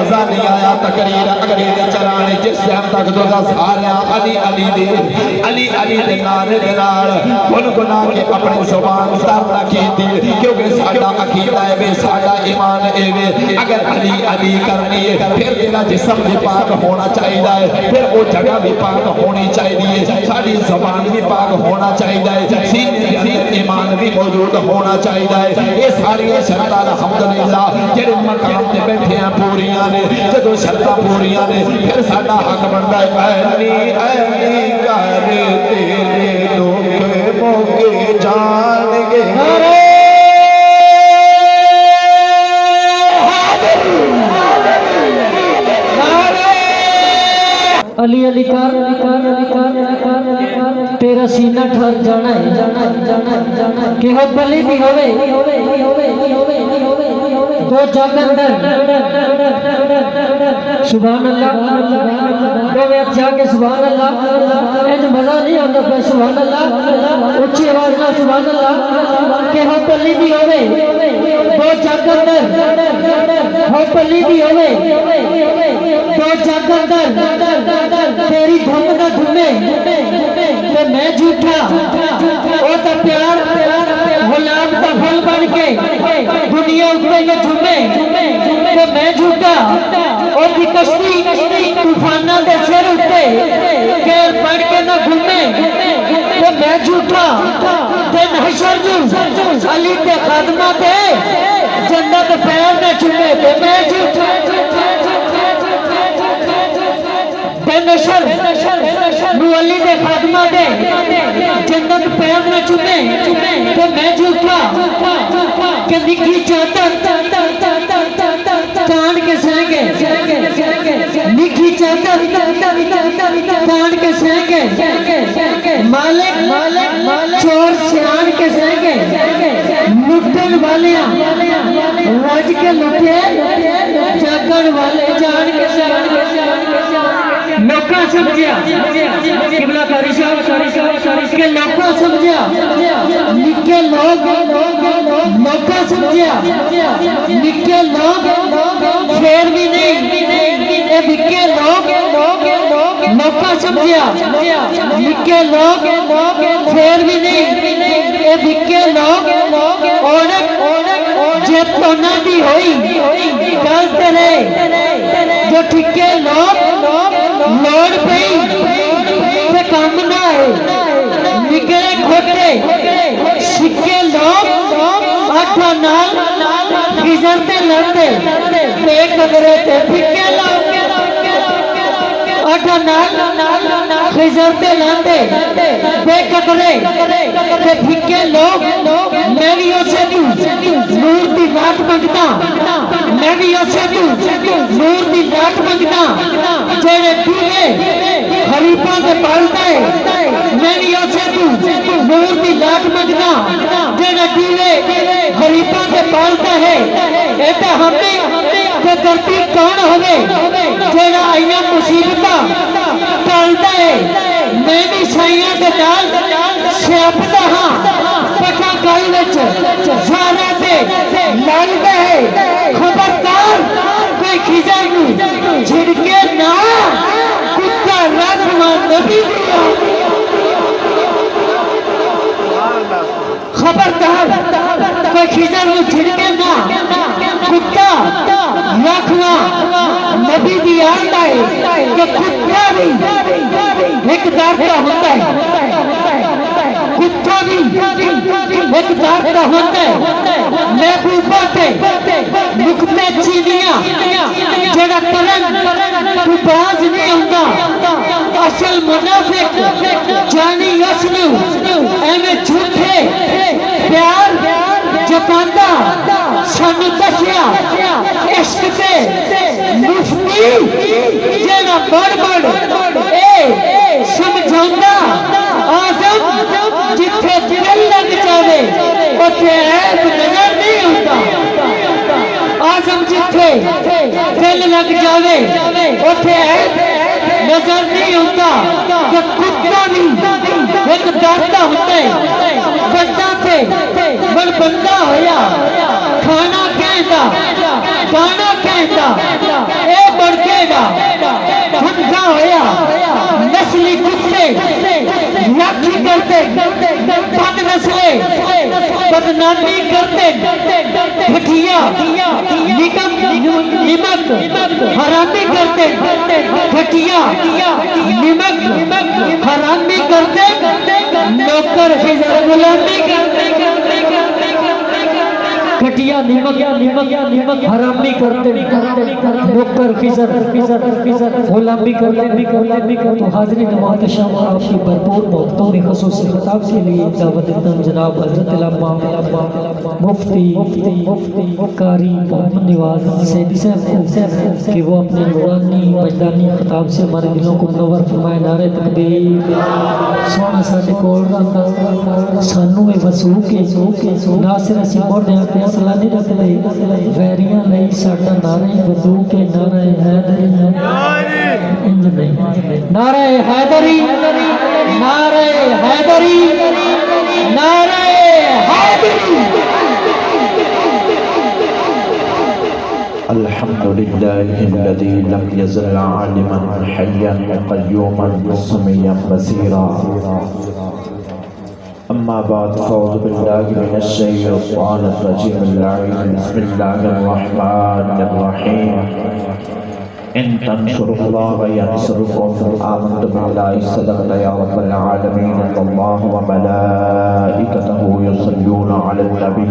مزہ نہیں آیا تقریر اگریز چلانے جس ٹائم تک دوزہ سارے علی علی دے نعرے دے نال گنگنا کے اپنے زبان اتارنا کیتی کیونکہ ساڈا عقیدہ ہے وے ساڈا ایمان ہے وے اگر علی کرنی ہے پھر تیرا جسم بھی پاک ہونا چاہیے پھر وہ جگہ بھی پاک ہونی چاہیے ساری زبان بھی پاک ہونا چاہیے سینے کے اندر ایمان بھی موجود ہونا چاہیے یہ ساری شرط الحمدللہ جڑے مقام تے بیٹھے ہیں پوریاں نے جدوں شرطاں پوریاں نے پھر ساڈا حق بندا ہے علی کر تیرے دکھ موقع جان گے علی علی کر تیرا سینہ ٹھر جانا ہے کہ حد بلی بھی ہوئے دو جگ اندر سبحان اللہ دو ویت جا کے سبحان اللہ ایج مزہ نہیں ہوتا پہ سبحان اللہ اچھی آواز نہ سبحان اللہ کہ حد بلی بھی ہوئے دو جگ اندر حد بلی بھی ہوئے دو جگ اندر تیری دھم نہ دھمے کہ میں جھوٹا او تا پیار غلام تا پھل بن کے دنیا اپنے میں جھمے کہ میں جھوٹا او دی کشتی طوفانہ دے سر اٹھتے کہ پڑھ کے نہ گھومے کہ میں جھوٹا دن حشر جو علی تے خادمہ دے جنت پیر نہ چمے کہ میں جھوٹا نشر نو علی دے خادمہ دے جنت پیر نہ چمے تو میں جھوٹا کہ لکھی چادر کان کے سینگے لکھی چادر کان کے سینگے مالک چور سیان کے سینگے لٹن والیاں راج کے لٹے جاگن والے جان کے سینگے لوکا سمجھیا قبلہ کاری شاہ کہ لوکا سمجھیا نکے لوگ لوکا سمجھیا نکے لوگ پھر بھی نہیں اے بکے لوگ لوکا سمجھیا نکے لوگ پھر بھی نہیں اے بکے لوگ اونک جب تو نہ بھی ہوئی گلتے رہے جو ٹھکے لوگ لوڑ پئی تے کام نہ ہے نکلے کھوٹے سکے لوگ آٹھا نال خزر تے لڑتے بے قدرے تے پھکے لوگ آٹھا نال خزر تے لڑتے بے قدرے تے پھکے لوگ میں بھی اسے نور دی رات منگتا میں بھی اسے نور دی رات منگتا جیڑے پیوے غریباں دے پالتا ہے میں بھی اسے نور دی رات منگتا جیڑے پیوے غریباں دے پالتا ہے ایتا ہمیں کہ کرتی کون ہوئے جیڑا آئینا مصیبتہ پالتا ہے میں بھی سائیاں دے ڈال سیاپتا ہاں پکا گل وچ سارا دے لڑتا ہے خبردار کوئی کھجر نو جھڑکے نہ کتا رکھنا نبی دیا خبردار کوئی کھجر نو جھڑکے نہ کتا رکھنا نبی دیا آتا ہے کہ کتا بھی ایک دارتا ہوتا ہے کتا بھی ایک دارتا ہوتا ہے محبوبہ تے نکتے چینیاں جڑا کرن تو باز نہیں ہوتا اصل منافق جانی یسنو ایمیں جھوٹے پیار جپاندہ سانو دسیا عشق تے مفتی جڑا بڑ اے سمجھاندہ آزم جتھے دل لگ جاوے اتے عیب نظر نہیں ہوتا آزم جتھے دل لگ جاوے اتے عیب نظر نہیں ہوتا کہ کتا بھی ایک داتا ہوتا ہے بندہ تے بڑ بندہ ہویا کھانا کیا کہتا گانا کہتا اے بڑکے دا ٹھنڈا ہویا نسلی کتے راکھی کرتے بد نسلے بدنامی کرتے گھٹیا نمک حرامی کرتے گھٹیا نمک حرامی کرتے نوکر خزر غلامی کرتے گھٹیا نمک حرامی کرتے نوکر خزر غلامی کرتے تو حاضرین نماز شام آپ کی بھرپور محبتوں میں خصوصی خطاب کے لیے دعوت دیتا ہوں جناب حضرت علامہ مفتی قاری محمد نواز سیدی صاحب کہ وہ اپنے نورانی وجدانی خطاب سے ہمارے دلوں کو منور فرمائے. نعرہ تکبیر. سونا ساڈے کول رہندا سانو اے وسوک نہ صرف اسی مڑ دے فیصلہ نہیں رکھدے ویریاں نہیں ساڈا نعرہ بندوق کے نعرہ حیدری انج نہیں نعرہ حیدری نعرہ حیدری نعرہ حیدری. الحمد لله الذي لم يزل عالما حيا قيوما سميا بصيرا. أما بعد فأعوذ بالله من الشيطان الرجيم اللعين. بسم الله الرحمن الرحيم. إن تنصروا الله ينصركم. آمنت بالله صدقت يا رب العالمين. إن الله وملائكته يصلون على النبي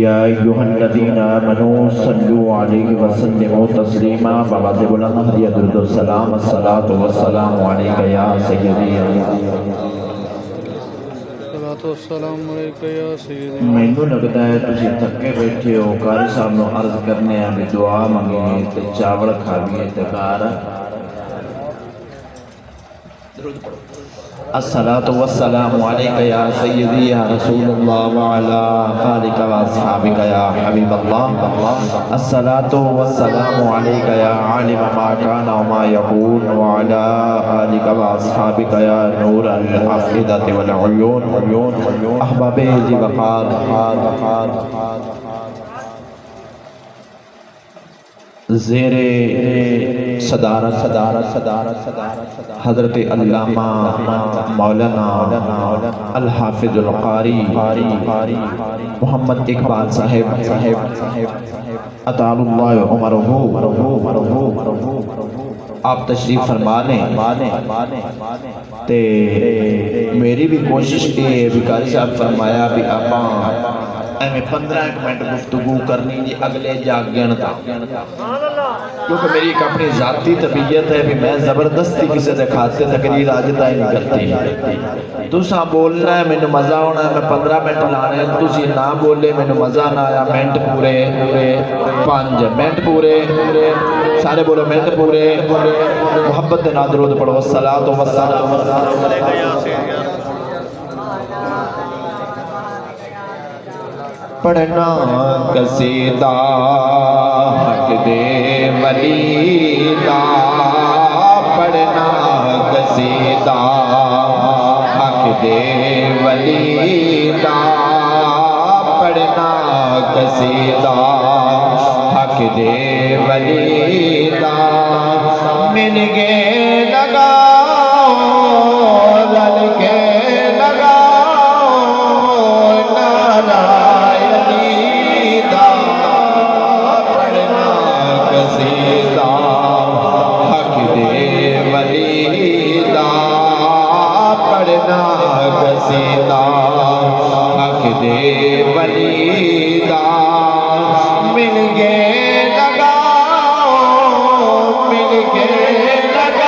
يا أيها الذين آمنوا صلوا عليه وسلموا تسليما. بغض بلند يدرد السلام الصلاة والسلام عليك يا سيدي. مینوں لگتا ہے تسی تھکے بیٹھے ہو قاری صاحب نو عرض کرنے ہیں بھی دعا منگیے تے چاول کھاویے تے گھر الصلاة والسلام عليك يا سيدي يا رسول الله وعلى آلك وأصحابك يا حبيب الله. الصلاة والسلام عليك يا عالم ما كان وما يكون وعلى آلك وأصحابك يا نور الأفئدة والعيون. أحبابي ذي وقار زیر صدارت حضرت علامہ مولانا الحافظ القاری محمد اقبال صاحب اطال اللہ عمرہ آپ تشریف فرما لیں. تے میری بھی کوشش ہے بیکاری صاحب فرمایا بھی آپ میں 15 منٹ گفتگو کرنی جی اگلے جاگن تھا کیونکہ میری ایک اپنی ذاتی طبیعت ہے بھی میں زبردستی کسی دکھاتے تقریر آجتا ہی نہیں کرتی. تسا بولنا ہے میں نے مزہ ہونا ہے میں 15 منٹ لانے ہیں تسی نہ بولے میں نے مزہ نہ آیا. منٹ پورے 5 منٹ پورے سارے بولو منٹ پورے محبت نہ درود پڑھو الصلاۃ والسلام علیک یا سیدی. پڑھنا قصیدہ حق دے ولی دا پڑھنا قصیدہ حق دے ولی دا پڑھنا قصیدہ حق دے ولی دا مل گئے لگاؤ لل کے لگاؤ نعرہ قصیدہ حق دے ولی دا مل گئے لگاؤ مل گئے لگاؤ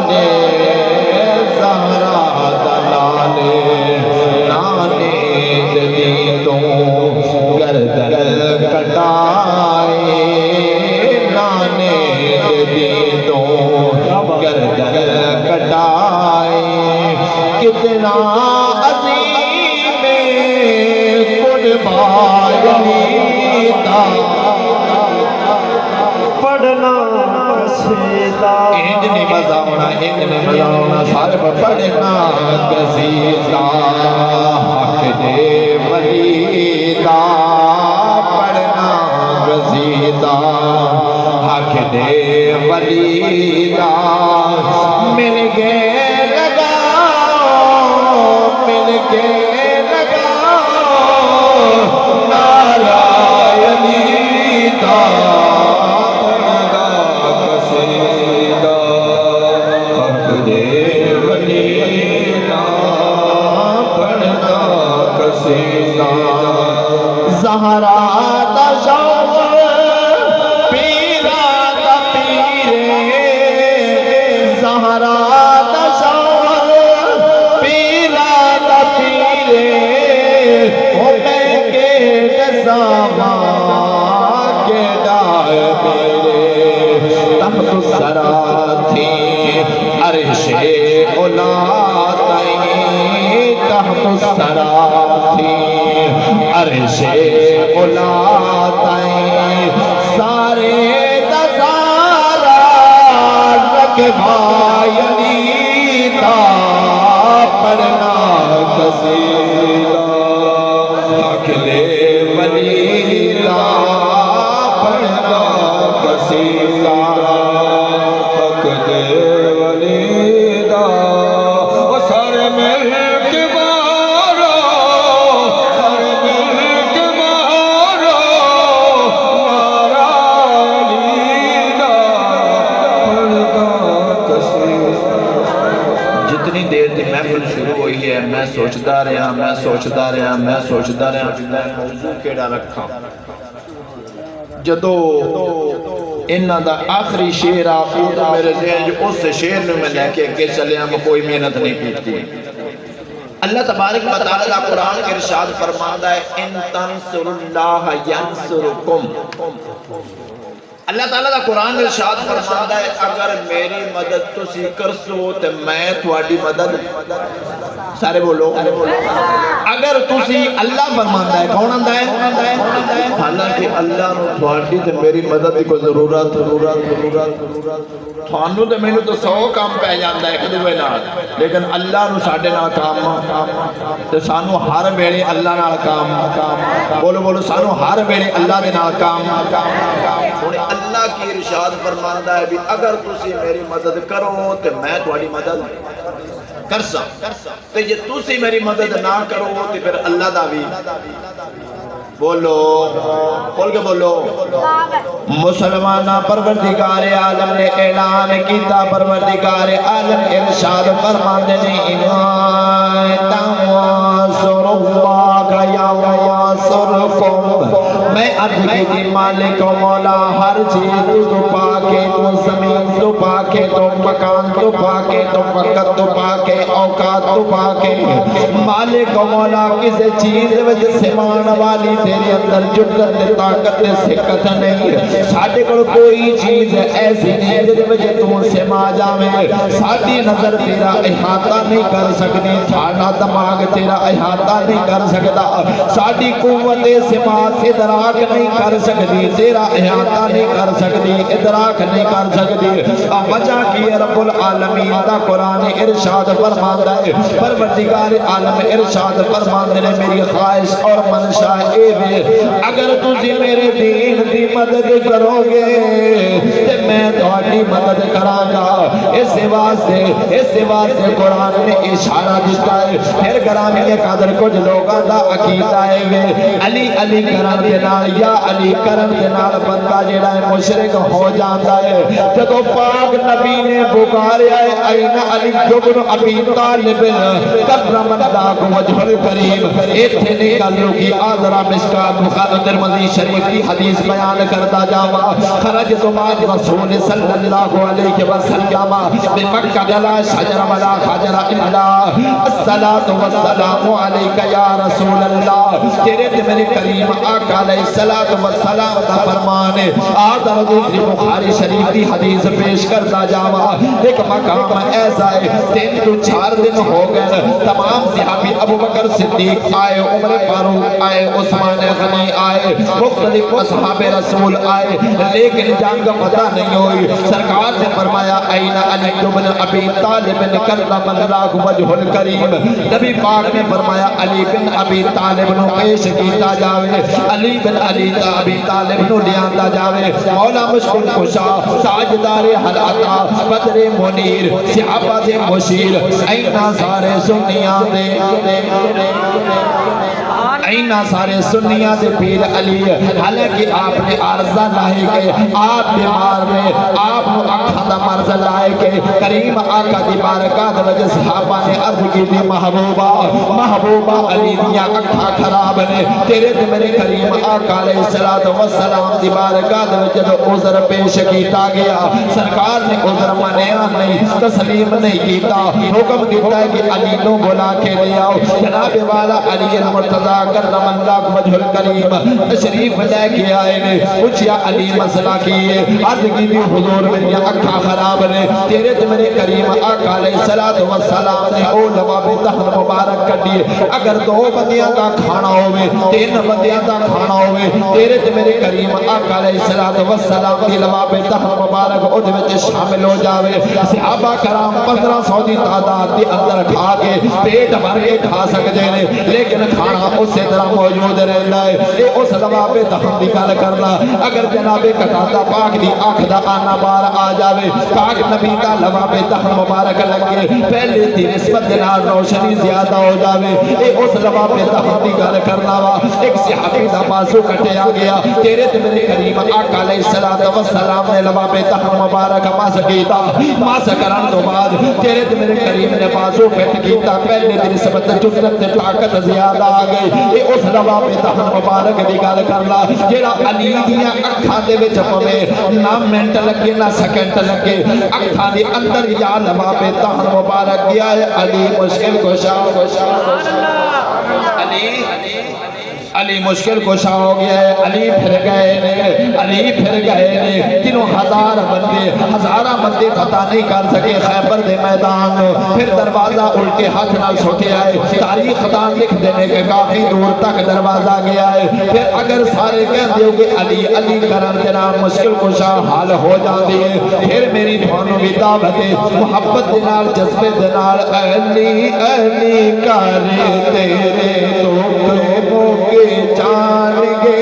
لالے زہرا دلالے نانے دی تو گردن کٹائے نانے دی تو گردن کٹائے کتنا عظیم قربانی پڑھنا قصیدہ انج نہیں مزہ ہونا سارے پڑھنا قصیدہ حق دے ولی دا پڑھنا قصیدہ حق دے ولی دا مل کے لگاؤ مل کے لگاؤ نارائنی دا زہرا دا شوق پیرا دا پیرے زہرا دا شوق پیرا دا پیرے او میں کے دساوا کے ڈائے میرے تحت سرا تھی عرش اولا تائیں تحت سرا تھی عرش اولا تائیں سارے دسارا رکھبائنی تا پڑھنا قصیدہ حق دے ولی دا پڑھنا قصیدہ حق دے ولی دا وہ سارے مل کے مارو سارے مل کے مارو نارائنی دا پڑھنا قصیدہ جتنی دیر تھی محفل شروع ہوئی ہے میں سوچتا رہا موضوع کیڑا رکھا جدو انہاں دا آخری شعر آخر میرے ذہن جو اس شعر میں لے کے چلے میں کوئی محنت نہیں کیتی اللہ تبارک و تعالی دا قرآن کے ارشاد فرماتا ہے ان تنصر اللہ ینصرکم اللہ تعالیٰ دا قرآن ارشاد فرماتا ہے اگر میری مدد تسی کرسو تو میں تواڈی مدد سارے بولو اگر تسی اللہ فرماتا ہے کون آندا ہے حالانکہ اللہ نو تواڈی تے میری مدد دی کوئی ضرورت تھانوں تے مینوں تو 100 کام پہ جاندا ہے ایک دوے نال لیکن اللہ نو ساڈے نال کام تے سانو ہر ویلے اللہ نال کام بولو سانو ہر ویلے اللہ دے نال کام اللہ کی ارشاد فرماندا ہے بھی اگر تسی میری مدد کرو تے میں تواڈی مدد کرسا تے جے تسی میری مدد نہ کرو تے پھر اللہ دا بھی بولو کھول کے بولو مسلمانہ پروردگار عالم نے اعلان کیتا پروردگار عالم ارشاد فرماندے نے تنصر اللہ یا ینصرکم میں عرض کی مالک و مولا ہر چیز تو پاکے تو زمین تو پاکے تو مکان تو پاکے تو وقت تو پاکے اوقات تو پاکے مالک و مولا کسی چیز وجہ سے مان والی تیرے اندر جرت طاقت سکت نہیں ساڈے کول کوئی چیز ایسی نہیں جس وجہ تو سے ما جاویں ساڈی نظر تیرا احاطہ نہیں کر سکتی ساڈا دماغ تیرا احاطہ نہیں کر سکتا ساڈی قوت سما سے ادراک نہیں کر سکتی تیرا احاطہ نہیں کر سکتی ادراک نہیں کر سکتی وجہ کی رب العالمین دا قرآن ارشاد فرماندا ہے پروردگار عالم ارشاد فرماندے نے میری خواہش اور منشا اے وے اگر تسی میرے دین دی مدد کرو گے تے میں تہاڈی مدد کراں گا اس واسطے قرآن نے اشارہ دیتا ہے پھر گرامی قدر کچھ لوگاں دا عقیدہ ہے وے علی علی کرن دے نال یا علی کرن دے نال بندہ جیڑا ہے مشرک ہو جاندا ہے جدوں پاک نبی نے پکارا ہے این علی بن ابی طالب کرم اللہ وجہ الکریم ایتھے نہیں گل کی آذرا مشکات بخاری ترمذی شریف کی حدیث بیان کرتا جاوا خرج تو بعد رسول صلی اللہ علیہ وسلم بمکہ لا شجر ولا خجر الا الصلاۃ والسلام علیک یا رسول اللہ تیرے تے میرے کریم آقا علیہ الصلوۃ والسلام کا فرمان ہے آذرا دوسری بخاری شریف کی حدیث پیش کرتا جاوا ایک مقام ایسا ہے 3 تو 4 دن ہو گئے تمام صحابی ابو بکر صدیق آئے عمر فاروق آئے عثمان غنی آئے مختلف اصحاب رسول آئے لیکن جنگ پتہ نہیں ہوئی سرکار نے فرمایا این علی بن ابی طالب کرم اللہ وجہ الکریم نبی پاک نے فرمایا علی بن ابی طالب نو پیش کیتا جاوے علی بن ابی طالب نو لیاندا جاوے مولا مشکل کشا تاجدار حلاتا بدر منیر صحابہ سے مشیر اینا سارے سنیاں دے اینا سارے سنیاں دے پیر علی حالانکہ آپ نے عارضہ لائے کے آپ بیمار میں آپ نو اکھا دا مرض لائے کے کریم آقا دی بارکات وجہ صحابہ نے عرض کی دی محبوبہ علی دیا اکھا خراب نے تیرے دے میرے کریم آقا علیہ السلام دی بارکات وجہ دو عذر پیش کیتا گیا سرکار نے عذر منیا نہیں تسلیم نہیں کیتا حکم دیتا ہے کہ علی نو بلا کے لے آؤ جناب والا علی المرتضی کرم اللہ وجہ الکریم تشریف لے کے آئے نے پوچھیا علی مسئلہ کیے عرض کی بھی حضور میری اکھا خراب نے تیرے تے میرے کریم آقا علیہ السلام نے او لباب دہن مبارک کڈی اگر 2 بندیاں دا کھانا ہوئے 3 بندیاں دا کھانا ہوئے تیرے تے میرے کریم آقا علیہ السلام دی لباب دہن مبارک او دے وچ شامل ہو جاوے صحابہ کرام 1500 دی تعداد دے اندر کھا کے پیٹ بھر کے کھا سکدے نے لیکن کھانا اسی طرح موجود رہتا ہے اے اس لباب دہن دی گل کرنا اگر جناب قتادہ پاک دی آنکھ دا آنا بار آ جاوے پاک نبی دا لباب دہن مبارک لگے پہلے دی نسبت نال روشنی زیادہ ہو جاوے اے اس لباب دہن دی گل کرنا وا ایک صحابی دا بازو کٹیا گیا تیرے تے میرے کریم آقا علیہ السلام نے لباب دہن مبارک ماس کیتا ماس کرن تو بعد تیرے تے میرے کریم نے بازو فٹ کیتا پہلے دی نسبت جسرت تے طاقت زیادہ آ گئی اے اس لباب دہن مبارک دی گل کرنا جیڑا علی دیاں اکھاں دے وچ پوے نہ منٹ لگے نہ سیکنڈ لگے اکھاں دے اندر یا لباب دہن مبارک گیا ہے علی مشکل کشا علی مشکل کشا ہو گیا ہے علی پھر گئے نے تینوں ہزارہ بندے فتح نہیں کر سکے خیبر دے میدان پھر دروازہ الٹے ہاتھ نال سوٹے آئے تاریخ دان لکھ دینے کے کافی دور تک دروازہ گیا ہے پھر اگر سارے کہہ دیو کہ علی کرن جناب مشکل کشا حال ہو جاندی ہے پھر میری دھانوں بھی دعوت محبت دنال جذبے دنال علی کرے تیرے تو موقع جان گے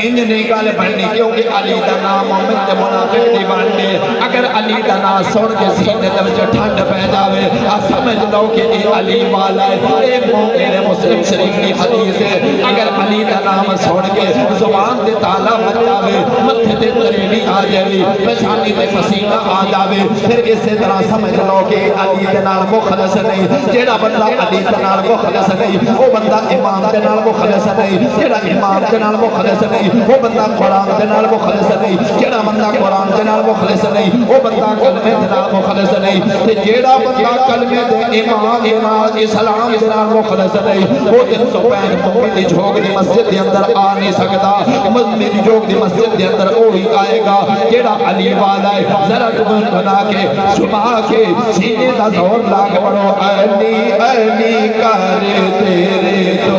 انج نہیں گل بننی کیونکہ علی دا نام مومن تے منافق نہیں بننے اگر علی دا نام سن کے سینے دے وچ ٹھنڈ پے جاوے سمجھ لو کہ اے علی والا ہے اے مومن مسلم شریف کی حدیث ہے اگر علی دا نام سن کے زبان تے تالا بن جاوے متھے تے تریلی آ جاوے پیشانی تے پسینہ آ جاوے پھر اسی طرح سمجھ لو کہ علی دے نال مخلص نہیں جیڑا بندہ علی دے نال مخلص نہیں وہ بندہ امام دے نال مخلص نہیں جیڑا امام دے نال مخلص نہیں وہ بندہ قرآن دے نال مخلص نہیں جیڑا بندہ قرآن دے نال مخلص نہیں وہ بندہ کلمے دے نال مخلص نہیں تے جیڑا بندہ کلمے دے ایمان دے نال اسلام دے نال مخلص نہیں وہ 365 مومن دی جھوک دی مسجد دے اندر آ نہیں سکدا مسجد دی جھوک دی مسجد دے اندر وہی آئے گا جیڑا علی والا ہے ذرا تم بنا کے صبح کے سینے دا زور لا کے پڑھو علی کرے تیرے تو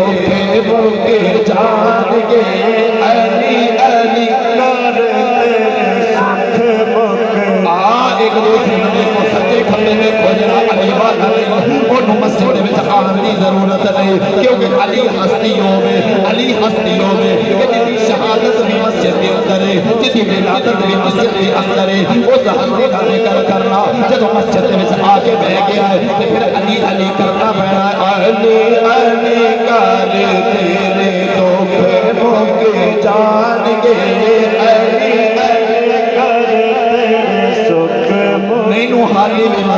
کے جان گے علی کرے ایک دوسرے کو سچے کھلے میں کھوجنا علی والا نہیں انہوں مسجد میں آنے ضرورت نہیں کیونکہ علی ہستیوں میں جتنی شہادت بھی مسجد کے اندر ہے جتنی ولادت بھی مسجد کے اندر ہے اس ہستی کا ذکر کرنا جب مسجد میں آ کے بہ گیا ہے تو پھر علی کرنا پڑا علی کرے تیرے تو پھروں کے جان گے علی کرے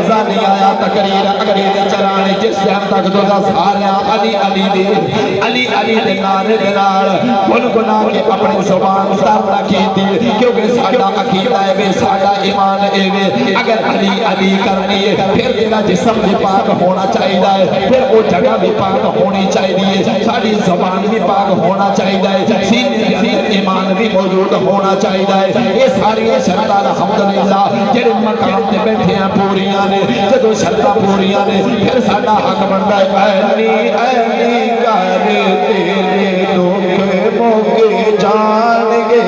مزہ نہیں آیا تقریر اگریز چلانے جس ٹائم تک تو سارے علی علی دے نعرے دے نال گنگنا کے اپنے زبان تر رکھی تھی کیونکہ ساڈا عقیدہ ہے وے ساڈا ایمان ہے وے اگر علی علی کرنی ہے پھر تیرا جسم بھی پاک ہونا چاہیے پھر وہ جگہ بھی پاک ہونی چاہیے ساڈی زبان بھی پاک ہونا چاہیے سینے کے اندر ایمان بھی موجود ہونا چاہیے یہ ساری شرطاں الحمدللہ جڑے مقام تے بیٹھے ہیں پوریاں نے جدوں شرطاں پوریاں نے پھر ساڈا حق بندا ہے علی علی کر تیرے دکھ موقع جان گے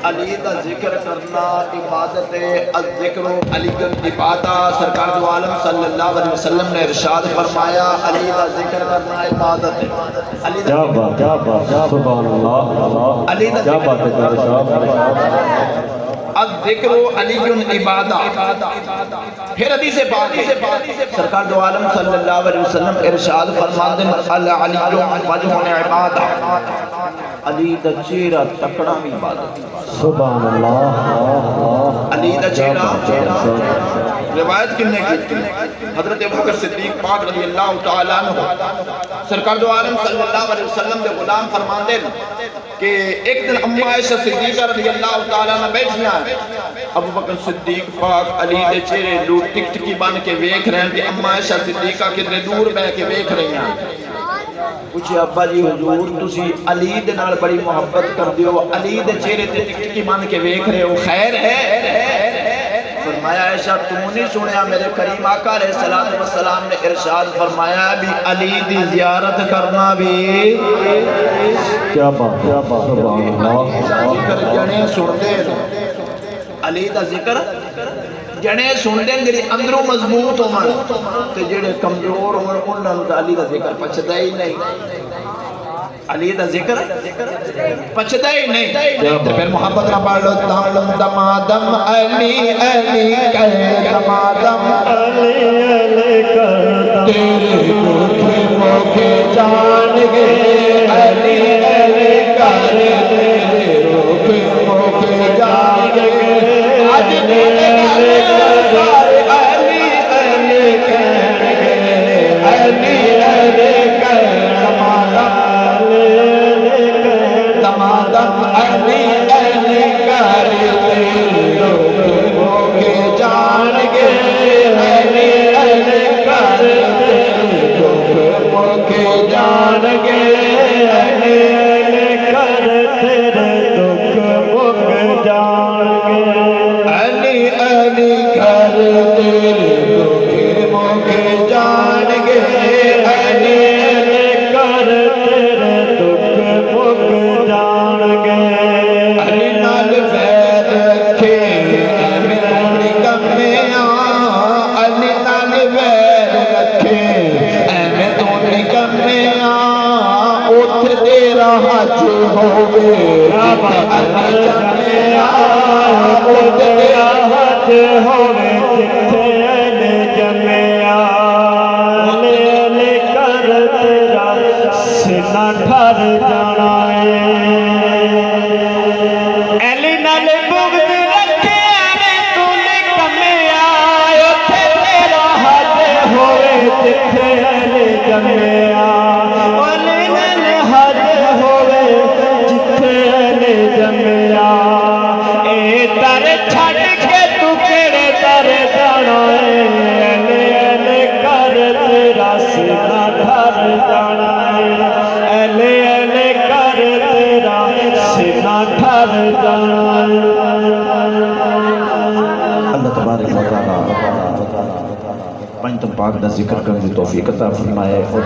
علی دا ذکر کرنا عبادت الذکر علی عبادہ سرکار دو عالم صلی اللہ علیہ وسلم نے ارشاد فرمایا علی دا ذکر کرنا عبادت ہے کیا بات سبحان اللہ علی دا کیا بات ہے الذکر علی عبادہ پھر حدیث پاک سرکار دو عالم صلی اللہ علیہ وسلم ارشاد فرماتے ہیں علی وجہ عبادہ علی دا چہرہ تکڑا بھی عبادت سبحان اللہ علی دا چہرہ روایت کنے کی حضرت ابوبکر صدیق پاک رضی اللہ تعالیٰ عنہ سرکار دو عالم صلی اللہ علیہ وسلم دے غلام فرماندے کہ ایک دن اما عائشہ صدیقہ رضی اللہ تعالیٰ عنہ بیٹھیاں ابوبکر صدیق پاک علی دے چہرے لوٹ ٹک ٹکی بن کے ویکھ رہے ہیں کہ اما عائشہ صدیقہ کدھر دور بہ کے ویکھ رہی ہیں پوچھے ابا جی حضور تسی علی دے نال بڑی محبت کر دیو علی دے چہرے تے ٹک ٹکی بن کے ویکھ رہے ہو خیر ہے فرمایا عائشہ تو نہیں سنیا میرے کریم آقا علیہ السلام نے ارشاد فرمایا بھی علی دی زیارت کرنا بھی کیا بات سبحان اللہ ذکر جنے سنتے علی دا ذکر جنے سنتے جڑے اندروں مضبوط ہون تے جڑے کمزور ہون انہاں نوں علی دا ذکر پچھدا ہی نہیں علی دا ذکر پچھدا ہی نہیں تے پھر محبت نہ پڑھ لو دم دمادم علی علی کہے دمادم علی علی کر تیرے دکھ موقع جان گے علی علی کر تیرے دکھ موقع جان گے آج تیرے سارے علی علی کہنے گے علی علی کہنے دمادم علی علی کر تیرے دکھ موقع جان گے علی علی کر تیرے دکھ موقع جان گے علی علی کر تیرے دکھ مک جان گے علی علی کر تیرے دکھ موقع جان گے علی علی کر تیرے دکھ مک جان گے علی نال ویر رکھے ایویں تھوڑی کمیاں علی نال ویر رکھے ایویں تھوڑی کمیاں اوتھے تیرا حج ہووے علی جمیاں اوتھے تیرا حج ہووے جتھے علی جمیا علی علی کر تیرا سینہ ٹھر جانا علی نال بغض رکھے ایویں تو کمیا اوتھے تیرا حج ہووے جتھے علی جمیا علی نال حج ہووے جتھے علی جمیا اے در چھڈ کے تو کیڑے در جانا علی علی کر تیرا سینہ ٹھر جانا علی علی کر تیرا سینہ ٹھر جانا اللہ تبارک و تعالی پنجتم پاک دا ذکر کرنے کی توفیق عطا فرمائے اور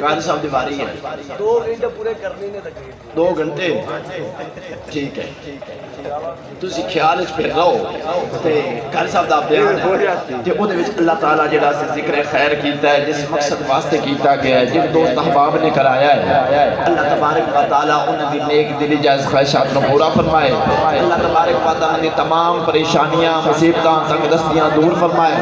قاری صاحب دی واری ہے 2 گھنٹے پورے کرنے نے تقریر 2 گھنٹے ٹھیک ہے تسی خیال وچ پھر رہو تے قاری صاحب دا بیان تے اودے وچ اللہ تعالی جڑا ذکر خیر کیتا ہے جس مقصد واسطے کیتا گیا ہے جن دوست احباب نے کرایا ہے اللہ تبارک و تعالی انہاں دی نیک دلی جائز خواہشات نو پورا فرمائے اللہ تبارک و تعالی دی تمام پریشانیاں مصیبتاں تنگ دستیاں دور فرمائے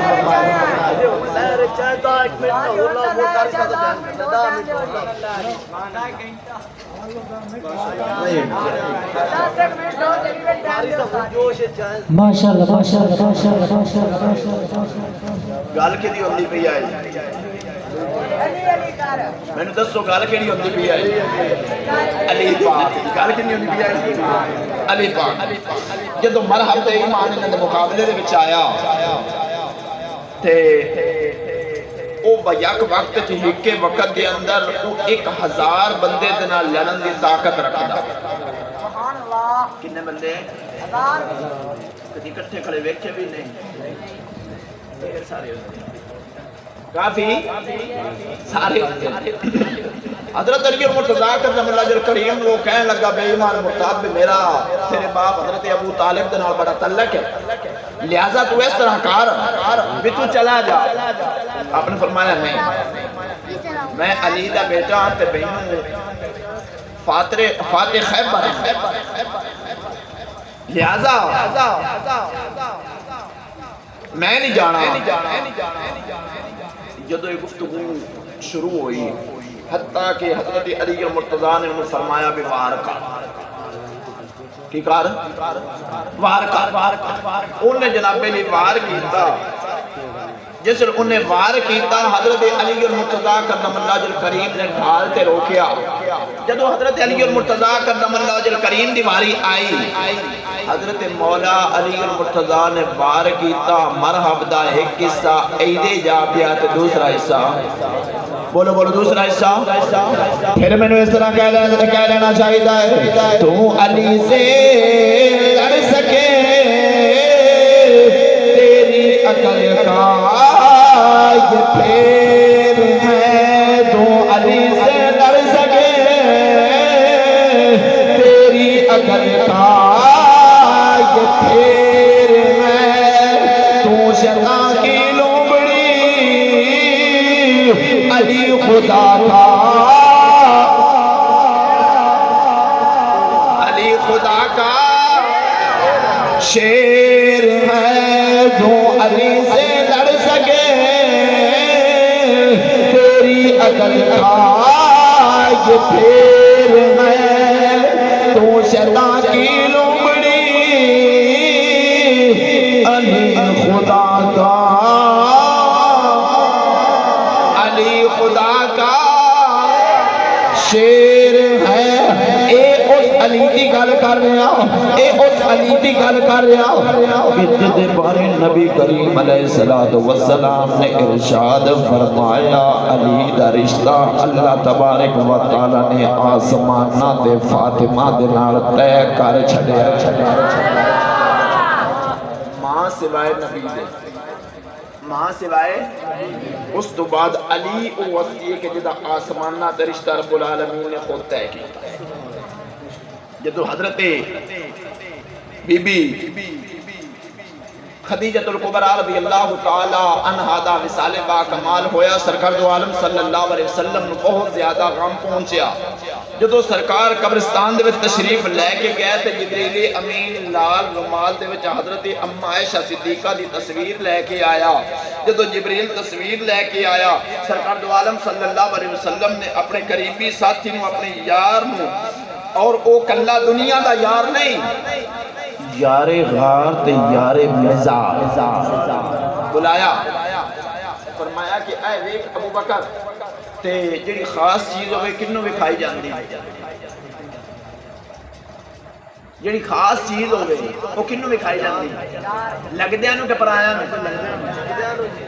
ماشاءاللہ گل کیڑی ہوندی پئی ہے مینوں دسو گل کیڑی ہوندی پئی ہے علی پاک گل کیڑی ہوندی پئی ہے علی پاک جدوں مرحب تے ایمان انہاں دے مقابلے دے وچ آیا تے او بیک وقت چ ہکے وقت دے اندر 1000 بندے دے نال لڑن دی طاقت رکھدا سبحان اللہ کنے بندے 1000 کدی اکٹھے کھڑے ویکھے بھی نہیں ڈھیر سارے کافی سارے حضرت علی مرتضیٰ کرم اللہ جل کریم وہ کہنے لگا بے ایمان مرتاد بھی میرا تیرے باپ حضرت ابو طالب دے نال بڑا تعلق ہے لہذا تو اس طرح کار بھی تو چلا جا آپ نے فرمایا نہیں میں علی دا بیٹا تے بہنوں فاتح خیبر لہذا میں نہیں جانا جدو یہ گفتگو شروع ہوئی حتیٰ کہ حضرت علی مرتضیٰ نے انہوں فرمایا بھی وار کر کی کار وار کر انہیں جناب نے وار کیتا جس انہیں وار کیتا حضرت علی مرتضیٰ کرم اللہ جل کریم نے ڈھال تے روکیا جدو حضرت علی مرتضیٰ کرم اللہ جل کریم دی واری آئی حضرت مولا علی مرتضیٰ نے وار کیتا مرحب دا ایک قصہ ایدے جا پیا تے دوسرا حصہ بولو بولو دوسرا حصہ پھر میں نے اس طرح کہہ لینا چاہیے تو علی سے لڑ سکے تیری عقل کا یہ پھیر ہے تو علی سے لڑ سکے تیری عقل کا یہ پھیر ہے تو شیطان کی لومڑی علی خدا کا علی خدا کا شیر ہے جو علی سے لڑ سکے تیری عقل کا یہ پھیر ہے تو شیطان کی لومڑی علی خدا کا خدا کا شیر ہے اے اس علی دی گل کر رہا اے اس علی دی گل کر رہا کہ جدے بارے نبی کریم علیہ السلام نے ارشاد فرمایا علی دا رشتہ اللہ تبارک و تعالی نے آسمانہ دے فاطمہ دے نال طے کر چھڑیا ماں سوائے نبی دے ماں سوائے اس تو بعد علی او وصی ہے کہ جدہ آسمانہ درشتہ رب العالمین نے خود طے کی جدو حضرت بی بی خدیجۃ الکبریٰ رضی اللہ تعالی عنہا دا وصال با کمال ہویا سرکار دو عالم صلی اللہ علیہ وسلم نے بہت زیادہ غم پہنچیا جدو سرکار قبرستان دے وچ تشریف لے کے گئے تے جبریل امین لال رومال دے وچ حضرت اما عائشہ صدیقہ دی تصویر لے کے آیا جدو جبریل تصویر لے کے آیا سرکار دو عالم صلی اللہ علیہ وسلم نے اپنے قریبی ساتھی نو اپنے یار نو اور او کلا دنیا دا یار نہیں یار غار تے یار مزار بلایا فرمایا کہ اے ویک ابو بکر تے جڑی خاص چیز ہوئے کنوں بھی کھائی جاندی جڑی خاص چیز ہوئے وہ کنوں بھی کھائی جاندی لگ دیا نو کہ پرایا نو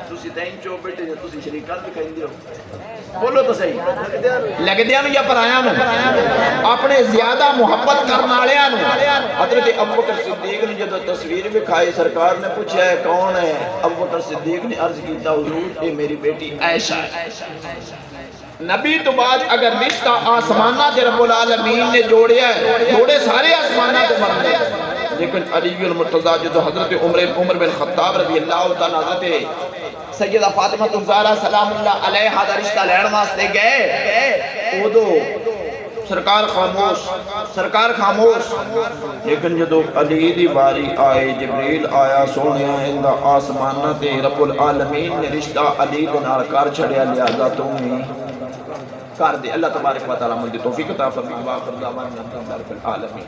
تسی دین چو بیٹے تسی شریکات بھی کھائیں دیو بولو تو صحیح لگ دیا نو یا پرایا نو اپنے زیادہ محبت کرنا لیا نو حضرت ابوبکر صدیق نے جب تصویر دکھائی سرکار نے پوچھا ہے کون ہے؟ ابوبکر صدیق نے عرض کیتا حضور یہ میری بیٹی عائشہ ہے۔ نبی تو بعد اگر رشتہ آسمانہ تے رب العالمین نے جوڑیا ہے، جوڑے سارے آسمانہ تے مرنے، لیکن علی المرتضیٰ جو حضرت عمر بن خطاب رضی اللہ تعالیٰ حضرت سیدہ فاطمہ الزہرا سلام اللہ علیہا دا رشتہ لین واسطے گئے، ادو سرکار خاموش، لیکن جدو علی دی باری آئے جبریل آیا سونیا اندہ آسمانہ تے رب العالمین نے رشتہ علی دے نال کر چھڑیا لہذا تمہیں کر دے۔ اللہ تبارک و تعالیٰ مجھے توفیق عطا فرمائے۔ وآخر دعوانا الحمد للہ رب العالمین۔